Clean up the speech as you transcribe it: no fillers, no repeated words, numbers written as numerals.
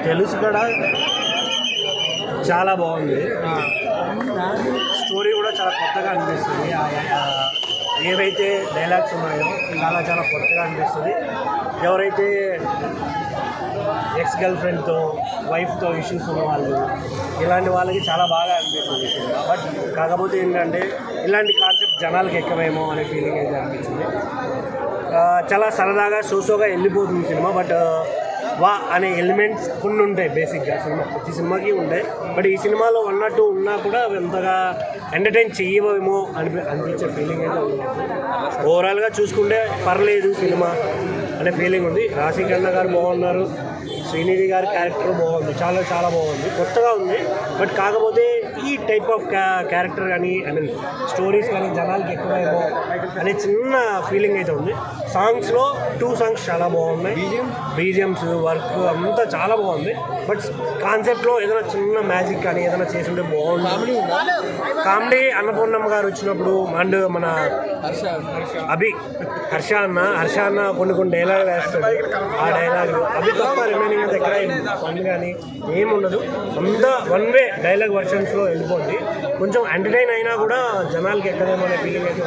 తెలుసు కూడా చాలా బాగుంది. స్టోరీ కూడా చాలా కొత్తగా అనిపిస్తుంది. ఏవైతే డైలాగ్స్ ఉన్నాయో చాలా చాలా కొత్తగా అనిపిస్తుంది. ఎవరైతే ఎక్స్ గర్ల్ ఫ్రెండ్తో వైఫ్తో ఇష్యూస్ ఉన్న వాళ్ళు ఇలాంటి వాళ్ళకి చాలా బాగా అనిపిస్తుంది సినిమా. బట్ కాకపోతే ఏంటంటే ఇలాంటి కాన్సెప్ట్ జనాలకు ఎక్కువేమో అనే ఫీలింగ్ అయితే అనిపించింది. చాలా సరదాగా సోసోగా వెళ్ళిపోతుంది సినిమా. బట్ వా అనే ఎలిమెంట్స్ కొన్ని ఉంటాయి బేసిక్గా ప్రతి సినిమాకి ఉంటాయి. బట్ ఈ సినిమాలో 1 or 2 ఉన్నా కూడా అవి ఎంతగా ఎంటర్టైన్ చేయవేమో అనిపించే ఫీలింగ్ అయితే ఉంది. ఓవరాల్గా చూసుకుంటే పర్లేదు సినిమా అనే ఫీలింగ్ ఉంది. రాశిఖన్నా గారు బాగున్నారు, శ్రీనిధి గారి క్యారెక్టర్ బాగుంది, చాలా చాలా బాగుంది, కొత్తగా ఉంది. బట్ కాకపోతే ఈ టైప్ ఆఫ్ క్యారెక్టర్ కానీ స్టోరీస్ కానీ జనాలకి ఎక్కువేమో అనే చిన్న ఫీలింగ్ అయితే ఉంది. సాంగ్స్లో 2 songs చాలా బాగున్నాయి. బీజిఎమ్స్ వర్క్ అంతా చాలా బాగుంది. బట్ కాన్సెప్ట్లో ఏదైనా చిన్న మ్యాజిక్ కానీ ఏదైనా చేసుంటే బాగుంది. కామెడీ అన్నపూర్ణమ్మ గారు వచ్చినప్పుడు అండ్ మన హర్ష అన్న కొన్ని డైలాగులు వేస్తాడు. ఆ డైలాగులు అవి తప్ప రిమైనింగ్ అంతా ఎక్కడ ఫన్ కానీ ఏముండదు. అంతా 1 way డైలాగ్ వర్షన్స్లో వెళ్ళిపోద్ది. కొంచెం ఎంటర్టైన్ అయినా కూడా జనాలకి ఎక్కడేమో అనే ఫీలింగ్ అయితే